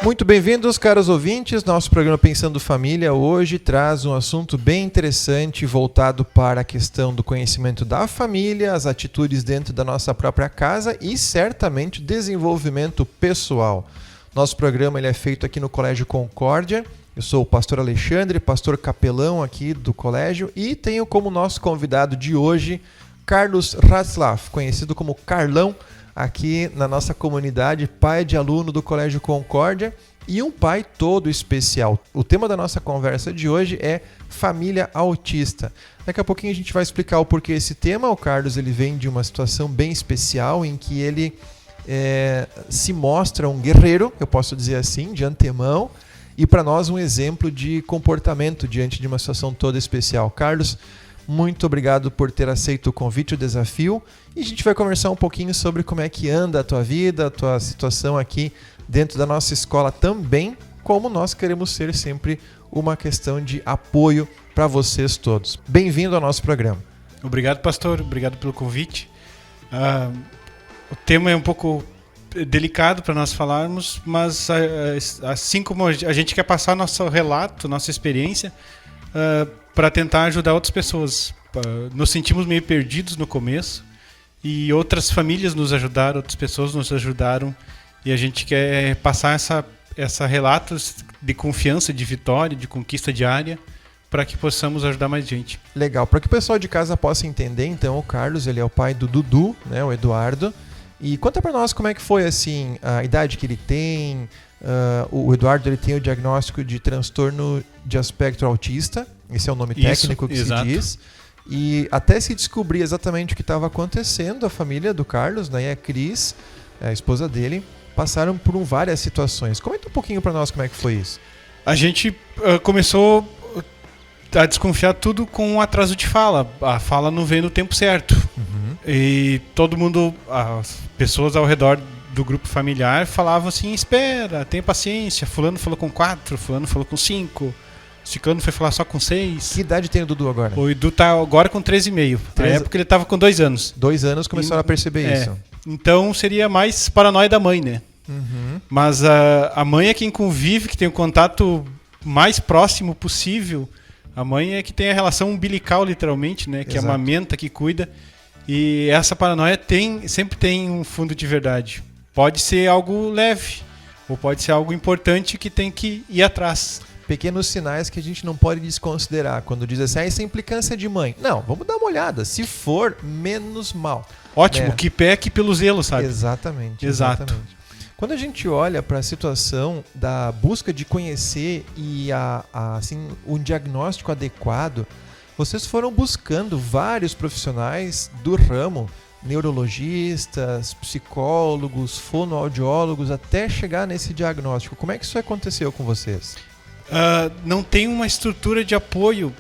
Muito bem-vindos, caros ouvintes. Nosso programa Pensando Família hoje traz um assunto bem interessante voltado para a questão do conhecimento da família, as atitudes dentro da nossa própria casa e certamente desenvolvimento pessoal. Nosso programa ele é feito aqui no Colégio Concórdia. Eu sou o pastor Alexandre, pastor capelão aqui do colégio e tenho como nosso convidado de hoje Carlos Ratzlaff, conhecido como Carlão, aqui na nossa comunidade, pai de aluno do Colégio Concórdia e um pai todo especial. O tema da nossa conversa de hoje é família autista. Daqui a pouquinho a gente vai explicar o porquê esse tema. O Carlos ele vem de uma situação bem especial em que ele se mostra um guerreiro, eu posso dizer assim, de antemão, e para nós um exemplo de comportamento diante de uma situação toda especial. Carlos, muito obrigado por ter aceito o convite, o desafio. E a gente vai conversar um pouquinho sobre como é que anda a tua vida, a tua situação aqui dentro da nossa escola também, como nós queremos ser sempre uma questão de apoio para vocês todos. Bem-vindo ao nosso programa. Obrigado, pastor. Obrigado pelo convite. O tema é um pouco delicado para nós falarmos, mas assim como a gente quer passar nosso relato, nossa experiência, para tentar ajudar outras pessoas. Nos sentimos meio perdidos no começo e outras famílias nos ajudaram, outras pessoas nos ajudaram e a gente quer passar essa relatos de confiança, de vitória, de conquista diária para que possamos ajudar mais gente. Legal, para que o pessoal de casa possa entender, então o Carlos ele é o pai do Dudu, né, o Eduardo, e conta para nós como é que foi assim, a idade que ele tem. O Eduardo ele tem o diagnóstico de transtorno de espectro autista, esse é o nome técnico que exato. Se diz, e até se descobrir exatamente o que estava acontecendo, a família do Carlos, né, e a Cris, a esposa dele, passaram por várias situações. Comenta um pouquinho para nós como é que foi isso. A gente começou a desconfiar tudo com um atraso de fala. A fala não veio no tempo certo. Uhum. E todo mundo, as pessoas ao redor do grupo familiar falavam assim, espera, tenha paciência, fulano falou com 4, fulano falou com 5, ciclano foi falar só com 6. Que idade tem o Dudu agora? O Dudu tá agora com 13,5. Na época ele tava com 2 anos. 2 anos começaram a perceber isso. Então seria mais paranoia da mãe, né? Uhum. Mas a mãe é quem convive, que tem o contato mais próximo possível. A mãe é que tem a relação umbilical, literalmente, né? Que exato. Amamenta, que cuida. E essa paranoia sempre tem um fundo de verdade. Pode ser algo leve, ou pode ser algo importante que tem que ir atrás. Pequenos sinais que a gente não pode desconsiderar. Quando diz assim, isso é implicância de mãe. Não, vamos dar uma olhada. Se for, menos mal. Ótimo, que peque pelo zelo, sabe? Exatamente. Exato. Quando a gente olha para a situação da busca de conhecer e assim, um diagnóstico adequado, vocês foram buscando vários profissionais do ramo, neurologistas, psicólogos, fonoaudiólogos, até chegar nesse diagnóstico. Como é que isso aconteceu com vocês? Não tem uma estrutura de apoio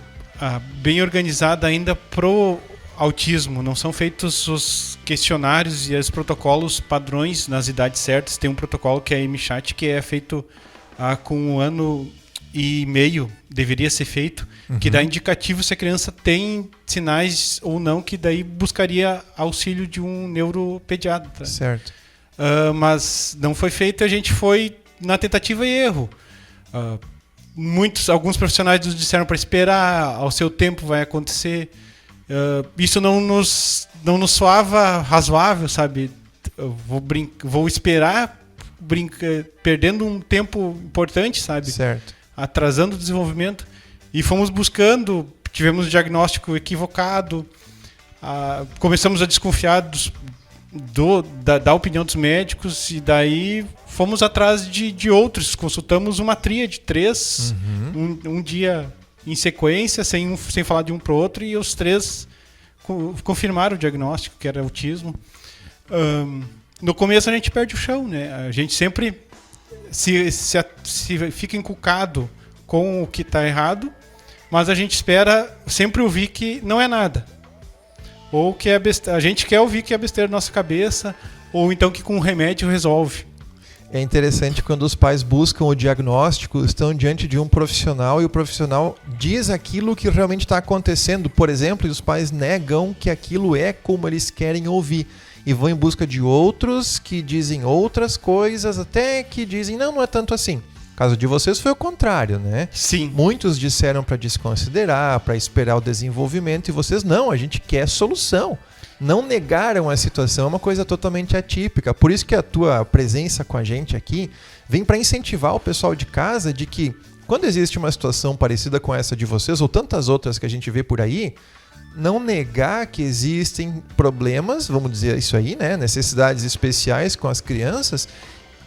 bem organizada ainda pro autismo. Não são feitos os questionários e os protocolos padrões nas idades certas. Tem um protocolo que é a MChat, que é feito com 1 ano e meio, deveria ser feito, que dá indicativo se a criança tem sinais ou não, que daí buscaria auxílio de um neuropediatra. Certo. Mas não foi feito, a gente foi na tentativa e erro. Alguns profissionais nos disseram para esperar, ao seu tempo vai acontecer. Isso não nos soava razoável, sabe? Eu vou esperar, perdendo um tempo importante, sabe? Certo. Atrasando o desenvolvimento. E fomos buscando, tivemos um diagnóstico equivocado, começamos a desconfiar da opinião dos médicos e daí fomos atrás de outros. Consultamos uma tríade, 3, um dia em sequência, sem falar de um para o outro, e os 3 confirmaram o diagnóstico, que era autismo. No começo a gente perde o chão, né? A gente sempre se fica inculcado com o que está errado, mas a gente espera sempre ouvir que não é nada. Ou que a gente quer ouvir que é besteira na nossa cabeça, ou então que com um remédio resolve. É interessante quando os pais buscam o diagnóstico, estão diante de um profissional e o profissional diz aquilo que realmente está acontecendo, por exemplo, e os pais negam que aquilo é como eles querem ouvir e vão em busca de outros que dizem outras coisas, até que dizem, não é tanto assim. O caso de vocês foi o contrário, né? Sim. Muitos disseram para desconsiderar, para esperar o desenvolvimento, e vocês não, a gente quer solução. Não negaram a situação, é uma coisa totalmente atípica. Por isso que a tua presença com a gente aqui vem para incentivar o pessoal de casa de que quando existe uma situação parecida com essa de vocês, ou tantas outras que a gente vê por aí, não negar que existem problemas, vamos dizer isso aí, né? Necessidades especiais com as crianças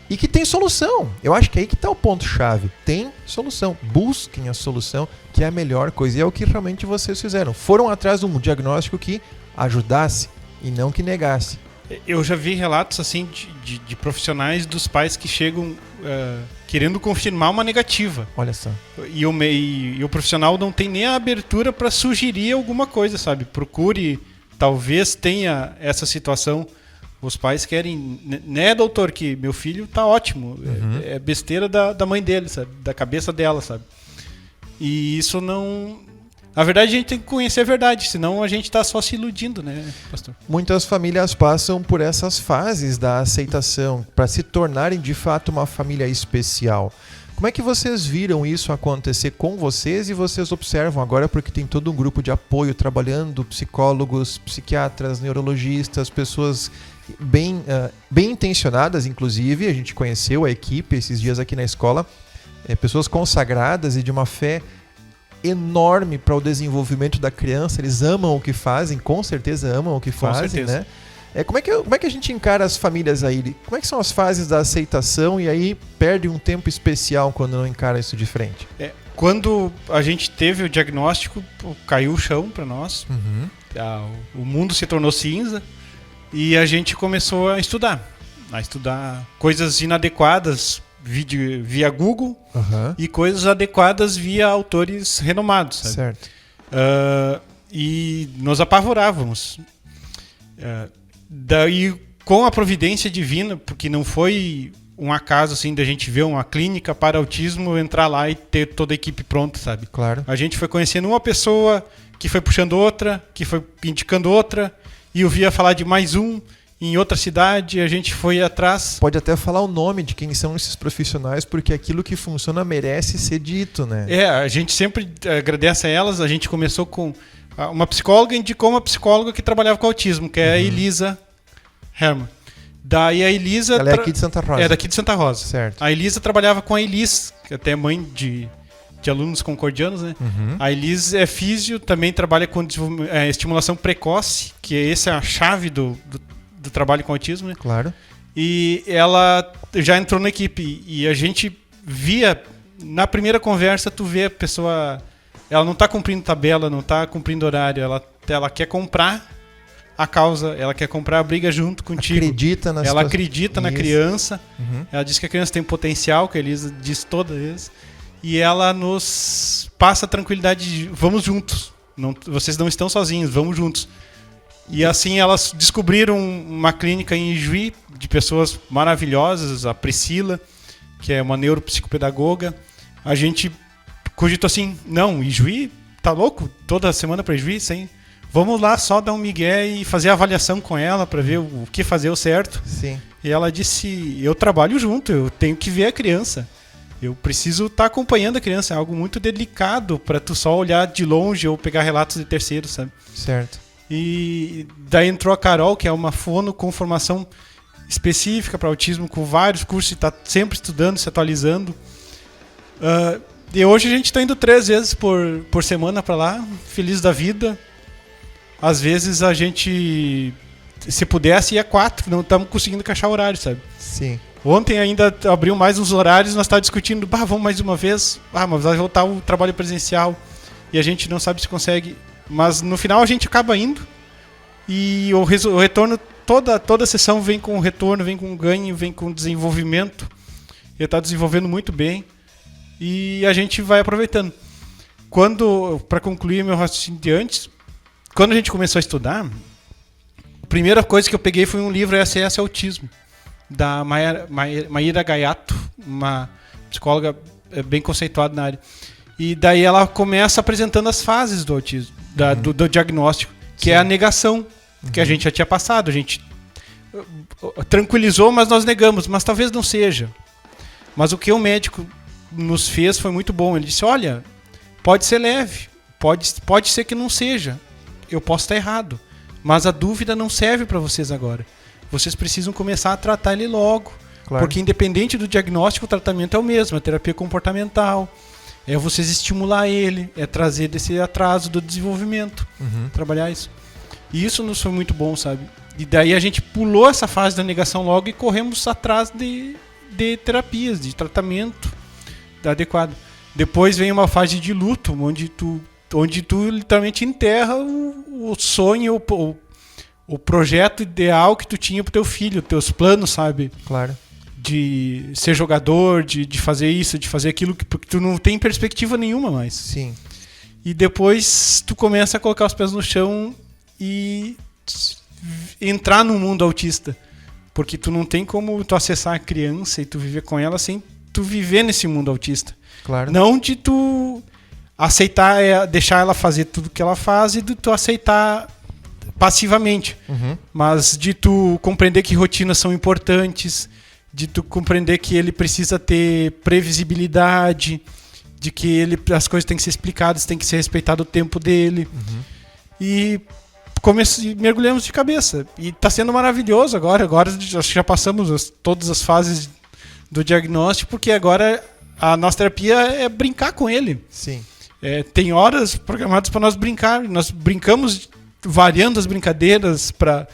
e que tem solução. Eu acho que é aí que está o ponto-chave. Tem solução. Busquem a solução, que é a melhor coisa. E é o que realmente vocês fizeram. Foram atrás de um diagnóstico que ajudasse e não que negasse. Eu já vi relatos assim de profissionais dos pais que chegam querendo confirmar uma negativa. Olha só. E o profissional não tem nem a abertura para sugerir alguma coisa, sabe? Procure, talvez tenha essa situação. Os pais querem, né, doutor, que meu filho tá ótimo. Uhum. É besteira da mãe dele, sabe? Da cabeça dela, sabe? E isso não... Na verdade, a gente tem que conhecer a verdade, senão a gente está só se iludindo, né, pastor? Muitas famílias passam por essas fases da aceitação para se tornarem de fato uma família especial. Como é que vocês viram isso acontecer com vocês e vocês observam agora, porque tem todo um grupo de apoio trabalhando, psicólogos, psiquiatras, neurologistas, pessoas bem intencionadas, inclusive, a gente conheceu a equipe esses dias aqui na escola, pessoas consagradas e de uma fé enorme para o desenvolvimento da criança. Eles amam o que fazem, com certeza amam o que fazem, né? Como é que a gente encara as famílias aí? Como é que são as fases da aceitação e aí perde um tempo especial quando não encara isso de frente? Quando a gente teve o diagnóstico, caiu o chão para nós. Uhum. O mundo se tornou cinza e a gente começou a estudar coisas inadequadas via Google, uhum, e coisas adequadas via autores renomados, sabe? Certo. E nos apavorávamos. Daí, com a providência divina, porque não foi um acaso assim de a gente ver uma clínica para autismo, entrar lá e ter toda a equipe pronta, sabe? Claro. A gente foi conhecendo uma pessoa, que foi puxando outra, que foi indicando outra, e eu via falar de mais um em outra cidade, a gente foi atrás. Pode até falar o nome de quem são esses profissionais, porque aquilo que funciona merece ser dito, né? A gente sempre agradece a elas. A gente começou com uma psicóloga, indicou uma psicóloga que trabalhava com autismo, que é a Elisa Herman. Daí a Elisa... Ela é aqui de Santa Rosa. É daqui de Santa Rosa. Certo. A Elisa trabalhava com a Elis, que até é mãe de alunos concordianos, né? Uhum. A Elis é físio, também trabalha com estimulação precoce, que essa é a chave do trabalho com autismo, né? Claro. E ela já entrou na equipe e a gente via, na primeira conversa, tu vê a pessoa, ela não está cumprindo tabela, não está cumprindo horário, ela quer comprar a causa, ela quer comprar a briga junto contigo. Ela acredita na criança, uhum, ela diz que a criança tem potencial, que a Elisa diz toda vez, e ela nos passa a tranquilidade de vamos juntos, vocês não estão sozinhos, vamos juntos. E assim elas descobriram uma clínica em Ijuí de pessoas maravilhosas, a Priscila, que é uma neuropsicopedagoga. A gente cogitou assim, não, Ijuí, tá louco? Toda semana para Ijuí, vamos lá só dar um migué e fazer a avaliação com ela para ver o que fazer o certo. Sim. E ela disse, eu trabalho junto, eu tenho que ver a criança. Eu preciso estar acompanhando a criança, é algo muito delicado para tu só olhar de longe ou pegar relatos de terceiros, sabe? Certo. E daí entrou a Carol, que é uma fono com formação específica para autismo, com vários cursos, e está sempre estudando, se atualizando. E hoje a gente está indo 3 vezes por semana para lá, feliz da vida. Às vezes a gente, se pudesse, ia 4, não estamos conseguindo encaixar horário, sabe? Sim. Ontem ainda abriu mais uns horários, nós estávamos discutindo, vamos mais uma vez, mas vai voltar o trabalho presencial, e a gente não sabe se consegue. Mas no final a gente acaba indo e o retorno, toda a sessão vem com retorno, vem com ganho, vem com desenvolvimento. Ele está desenvolvendo muito bem e a gente vai aproveitando. Para concluir meu raciocínio de antes, quando a gente começou a estudar, a primeira coisa que eu peguei foi um livro SS Autismo. da Maíra Gaiato, uma psicóloga bem conceituada na área. E daí ela começa apresentando as fases do autismo, do diagnóstico, que é a negação, que a gente já tinha passado. A gente tranquilizou, mas nós negamos, mas talvez não seja. Mas o que o médico nos fez foi muito bom. Ele disse, olha, pode ser leve, pode ser que não seja, eu posso estar errado, mas a dúvida não serve para vocês agora. Vocês precisam começar a tratar ele logo, claro. Porque independente do diagnóstico, o tratamento é o mesmo, a terapia comportamental, é vocês estimular ele, é trazer desse atraso do desenvolvimento, trabalhar isso. E isso nos foi muito bom, sabe? E daí a gente pulou essa fase da negação logo e corremos atrás de terapias, de tratamento adequado. Depois vem uma fase de luto, onde tu literalmente enterra o sonho, o projeto ideal que tu tinha pro teu filho, teus planos, sabe? Claro. De ser jogador, de fazer isso, de fazer aquilo, porque tu não tem perspectiva nenhuma mais. Sim. E depois tu começa a colocar os pés no chão e entrar no mundo autista. Porque tu não tem como tu acessar a criança e tu viver com ela sem tu viver nesse mundo autista. Claro. Não de tu aceitar, deixar ela fazer tudo que ela faz e de tu aceitar passivamente. Mas de tu compreender que rotinas são importantes, de tu compreender que ele precisa ter previsibilidade, de que as coisas têm que ser explicadas, tem que ser respeitado o tempo dele. E mergulhamos de cabeça. E está sendo maravilhoso agora. Agora acho que já passamos todas as fases do diagnóstico, porque agora a nossa terapia é brincar com ele. Sim. Tem horas programadas para nós brincar. Nós brincamos variando as brincadeiras para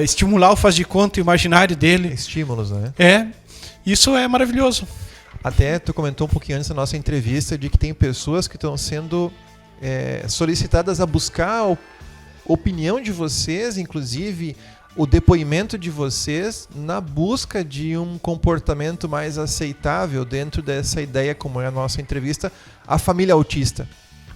estimular o faz de conta, o imaginário dele. Estímulos, né? Isso é maravilhoso. Até tu comentou um pouquinho antes da nossa entrevista de que tem pessoas que estão sendo solicitadas a buscar a opinião de vocês, inclusive o depoimento de vocês na busca de um comportamento mais aceitável dentro dessa ideia, como é a nossa entrevista, a família autista.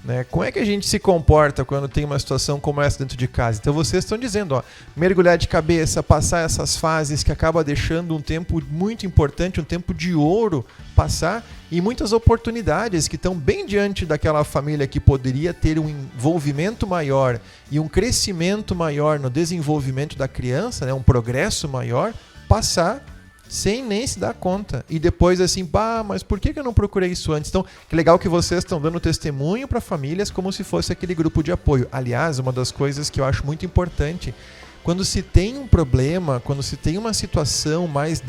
Né? Como é que a gente se comporta quando tem uma situação como essa dentro de casa? Então vocês estão dizendo, mergulhar de cabeça, passar essas fases que acaba deixando um tempo muito importante, um tempo de ouro passar, e muitas oportunidades que estão bem diante daquela família que poderia ter um envolvimento maior e um crescimento maior no desenvolvimento da criança, né? Um progresso maior, passar sem nem se dar conta. E depois assim, mas por que eu não procurei isso antes? Então, que legal que vocês estão dando testemunho para famílias como se fosse aquele grupo de apoio. Aliás, uma das coisas que eu acho muito importante, quando se tem um problema, quando se tem uma situação mais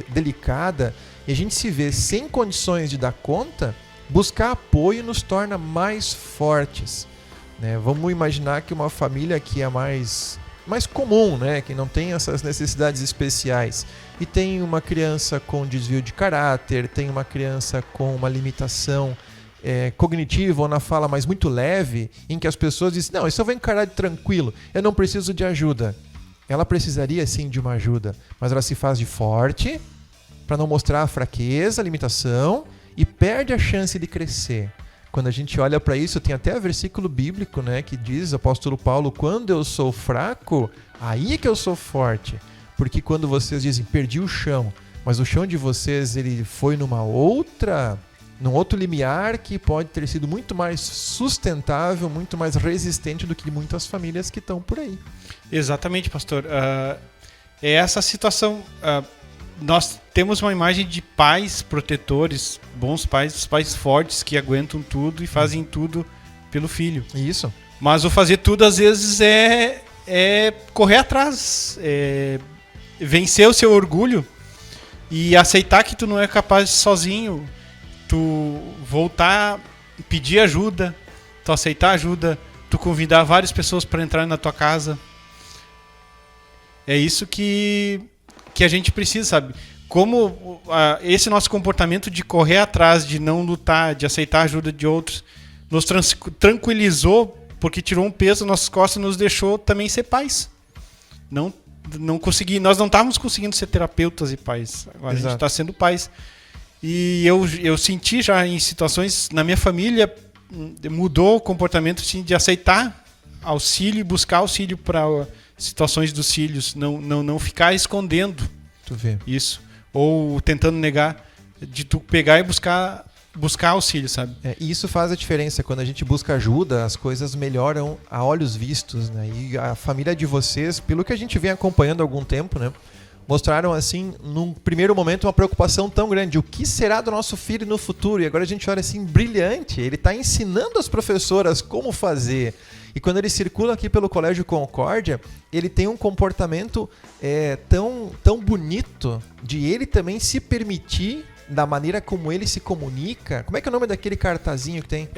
delicada, e a gente se vê sem condições de dar conta, buscar apoio nos torna mais fortes. Né? Vamos imaginar que uma família que é mais comum, né? Que não tem essas necessidades especiais, e tem uma criança com desvio de caráter, tem uma criança com uma limitação cognitiva ou na fala, mas muito leve, em que as pessoas dizem, não, isso eu vou encarar tranquilo, eu não preciso de ajuda. Ela precisaria sim de uma ajuda, mas ela se faz de forte para não mostrar a fraqueza, a limitação, e perde a chance de crescer. Quando a gente olha para isso, tem até versículo bíblico, né, que diz, o apóstolo Paulo, quando eu sou fraco, aí é que eu sou forte. Porque quando vocês dizem, perdi o chão, mas o chão de vocês ele foi num outro limiar que pode ter sido muito mais sustentável, muito mais resistente do que muitas famílias que estão por aí. Exatamente, pastor. É essa situação. Nós temos uma imagem de pais protetores, bons pais, os pais fortes que aguentam tudo e fazem tudo pelo filho. Isso. Mas o fazer tudo às vezes é correr atrás, vencer o seu orgulho e aceitar que tu não é capaz sozinho, tu voltar, pedir ajuda, tu aceitar ajuda, tu convidar várias pessoas para entrar na tua casa. É isso que a gente precisa, sabe? Como esse nosso comportamento de correr atrás, de não lutar, de aceitar a ajuda de outros, nos tranquilizou, porque tirou um peso das nossas costas e nos deixou também ser pais. Nós não estávamos conseguindo ser terapeutas e pais. Agora Exato. A gente está sendo pais. E eu senti já em situações, na minha família, mudou o comportamento assim, de aceitar auxílio e buscar auxílio para situações dos filhos. Não ficar escondendo Tu vê. Isso. Ou tentando negar, de tu pegar e buscar auxílio, sabe? E isso faz a diferença. Quando a gente busca ajuda, as coisas melhoram a olhos vistos, né? E a família de vocês, pelo que a gente vem acompanhando há algum tempo, né? Mostraram, assim, num primeiro momento, uma preocupação tão grande. O que será do nosso filho no futuro? E agora a gente olha assim, brilhante. Ele está ensinando as professoras como fazer. E quando ele circula aqui pelo Colégio Concórdia, ele tem um comportamento tão bonito de ele também se permitir da maneira como ele se comunica. Como é que é o nome daquele cartazinho que tem?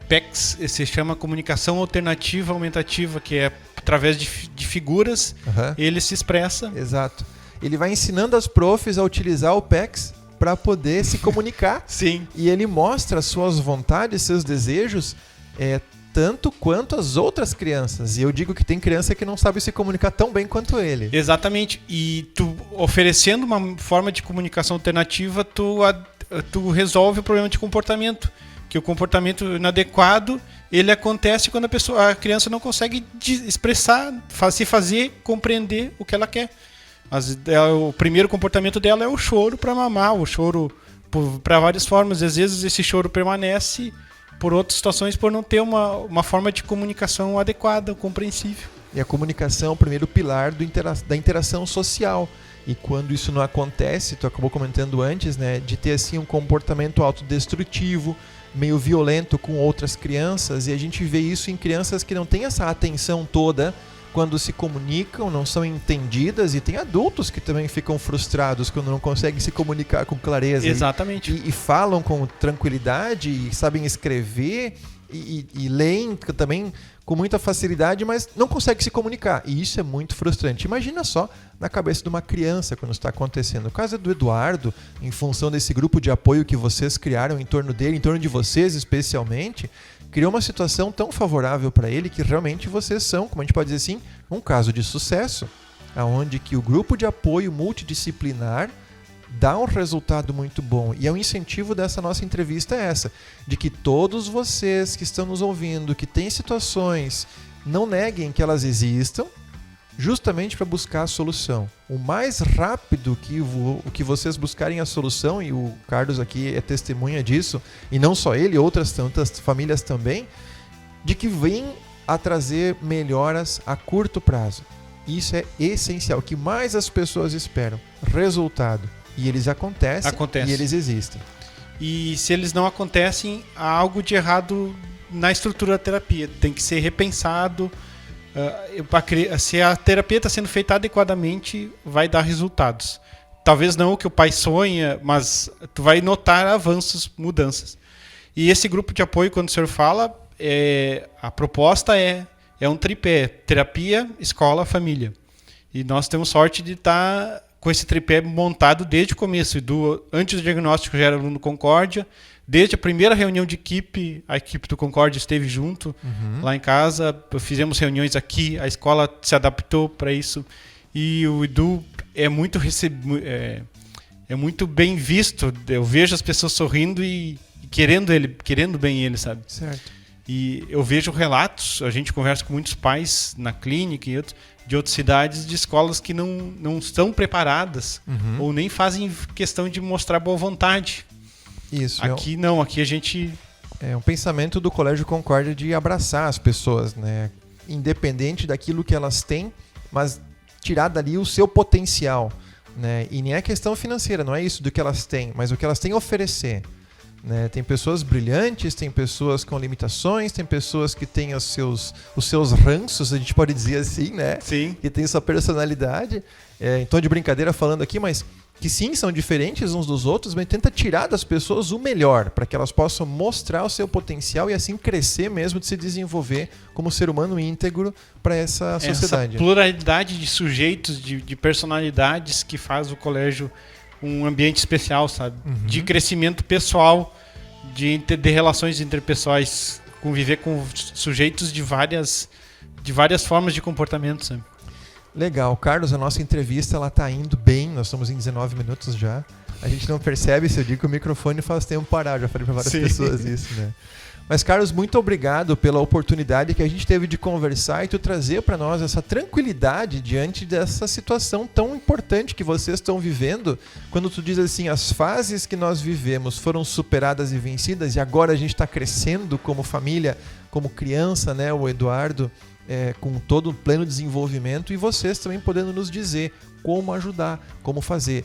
PEX, se chama Comunicação Alternativa Aumentativa, que é através de figuras, ele se expressa. Exato. Ele vai ensinando as profs a utilizar o PEX para poder se comunicar. Sim. E ele mostra suas vontades, seus desejos, tanto quanto as outras crianças. E eu digo que tem criança que não sabe se comunicar tão bem quanto ele. Exatamente. E tu oferecendo uma forma de comunicação alternativa, tu resolve o problema de comportamento. Que o comportamento inadequado, ele acontece quando a criança não consegue expressar, se fazer, compreender o que ela quer. O primeiro comportamento dela é o choro para mamar, o choro para várias formas. Às vezes esse choro permanece por outras situações, por não ter uma forma de comunicação adequada, compreensível. E a comunicação é o primeiro pilar da interação social. E quando isso não acontece, tu acabou comentando antes, né, de ter assim um comportamento autodestrutivo, meio violento com outras crianças, e a gente vê isso em crianças que não têm essa atenção toda quando se comunicam, não são entendidas, e tem adultos que também ficam frustrados quando não conseguem se comunicar com clareza. Exatamente. E falam com tranquilidade, e sabem escrever, e leem também com muita facilidade, mas não conseguem se comunicar. E isso é muito frustrante. Imagina só na cabeça de uma criança quando está acontecendo. O caso do Eduardo, em função desse grupo de apoio que vocês criaram em torno dele, em torno de vocês especialmente, criou uma situação tão favorável para ele que realmente vocês são, como a gente pode dizer assim, um caso de sucesso, onde que o grupo de apoio multidisciplinar dá um resultado muito bom. E é o incentivo dessa nossa entrevista essa, de que todos vocês que estão nos ouvindo, que têm situações, não neguem que elas existam, justamente para buscar a solução. O mais rápido que vocês buscarem a solução, e o Carlos aqui é testemunha disso, e não só ele, outras tantas famílias também, de que vem a trazer melhoras a curto prazo. Isso é essencial. O que mais as pessoas esperam? Resultado. E eles acontecem. E eles existem. E se eles não acontecem, há algo de errado na estrutura da terapia. Tem que ser repensado. Se a terapia está sendo feita adequadamente, vai dar resultados. Talvez não o que o pai sonha, mas tu vai notar avanços, mudanças. E esse grupo de apoio, quando o senhor fala, a proposta é um tripé: terapia, escola, família. E nós temos sorte de estar com esse tripé montado desde o começo. Antes do diagnóstico já era aluno Concórdia. Desde a primeira reunião de equipe, a equipe do Concórdia esteve junto lá em casa. Fizemos reuniões aqui, a escola se adaptou para isso. E o Edu é muito bem visto. Eu vejo as pessoas sorrindo e querendo bem ele, sabe? Certo. E eu vejo relatos, a gente conversa com muitos pais na clínica e de outras cidades, de escolas que não estão preparadas ou nem fazem questão de mostrar boa vontade. Isso. Aqui não, aqui a gente... É um pensamento do Colégio Concórdia de abraçar as pessoas, né? Independente daquilo que elas têm, mas tirar dali o seu potencial, né? E nem é questão financeira, não é isso do que elas têm, mas o que elas têm a oferecer. Né? Tem pessoas brilhantes, tem pessoas com limitações, tem pessoas que têm os seus ranços, a gente pode dizer assim, né? Sim. Que tem sua personalidade. Em tom de brincadeira falando aqui, mas que sim, são diferentes uns dos outros, mas tenta tirar das pessoas o melhor, para que elas possam mostrar o seu potencial e assim crescer mesmo, de se desenvolver como ser humano íntegro para essa sociedade. Essa pluralidade de sujeitos, de personalidades que faz o colégio um ambiente especial, sabe? De crescimento pessoal, de relações interpessoais, conviver com sujeitos de várias formas de comportamento, sabe? Legal. Carlos, a nossa entrevista ela tá indo bem, nós estamos em 19 minutos já. A gente não percebe, se eu digo que o microfone faz tempo parar, já falei para várias Sim. pessoas isso, né? Mas, Carlos, muito obrigado pela oportunidade que a gente teve de conversar e tu trazer para nós essa tranquilidade diante dessa situação tão importante que vocês estão vivendo. Quando tu diz assim, as fases que nós vivemos foram superadas e vencidas e agora a gente está crescendo como família, como criança, né? O Eduardo com todo o pleno desenvolvimento e vocês também podendo nos dizer como ajudar, como fazer.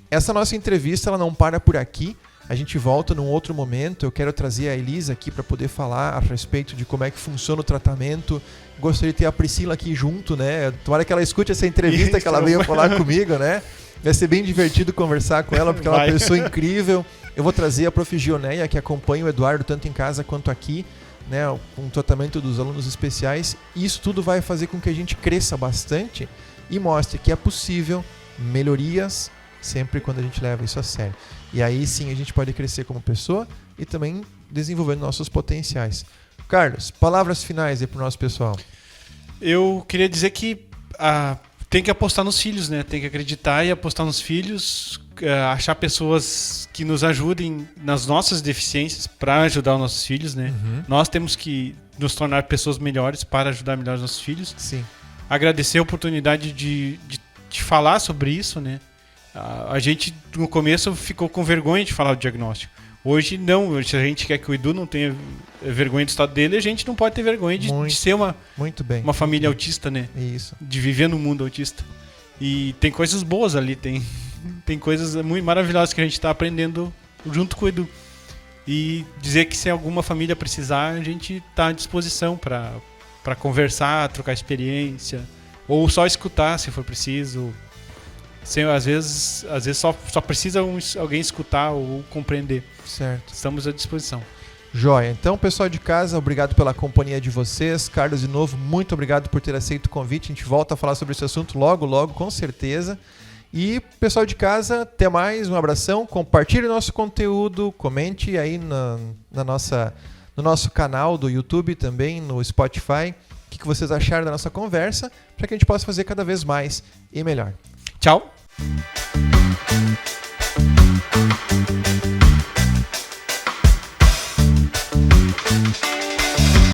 Essa nossa entrevista ela não para por aqui. A gente volta num outro momento. Eu quero trazer a Elisa aqui para poder falar a respeito de como é que funciona o tratamento. Gostaria de ter a Priscila aqui junto, né? Tomara que ela escute essa entrevista que ela veio falar comigo, né? Vai ser bem divertido conversar com ela, porque ela é uma pessoa incrível. Eu vou trazer a Prof. Gioneia, que acompanha o Eduardo tanto em casa quanto aqui, né? Com o tratamento dos alunos especiais. E isso tudo vai fazer com que a gente cresça bastante e mostre que é possível melhorias sempre quando a gente leva isso a sério. E aí sim a gente pode crescer como pessoa e também desenvolvendo nossos potenciais. Carlos, palavras finais aí pro nosso pessoal. Eu queria dizer que tem que apostar nos filhos, né? Tem que acreditar e apostar nos filhos, achar pessoas que nos ajudem nas nossas deficiências para ajudar os nossos filhos, né? Uhum. Nós temos que nos tornar pessoas melhores para ajudar melhor os nossos filhos. Sim. Agradecer a oportunidade de falar sobre isso, né? A gente, no começo, ficou com vergonha de falar do diagnóstico. Hoje, não. Se a gente quer que o Edu não tenha vergonha do estado dele, a gente não pode ter vergonha de ser uma família autista, né? Isso. De viver no mundo autista. E tem coisas boas ali, tem coisas muito maravilhosas que a gente está aprendendo junto com o Edu. E dizer que se alguma família precisar, a gente está à disposição para conversar, trocar experiência, ou só escutar se for preciso. Às vezes só precisa alguém escutar ou compreender. Certo. Estamos à disposição. Joia. Então, pessoal de casa, obrigado pela companhia de vocês. Carlos, de novo, muito obrigado por ter aceito o convite. A gente volta a falar sobre esse assunto logo, com certeza. E, pessoal de casa, até mais. Um abração. Compartilhe o nosso conteúdo. Comente aí no nosso canal do YouTube, também no Spotify. O que vocês acharam da nossa conversa, para que a gente possa fazer cada vez mais e melhor. Tchau!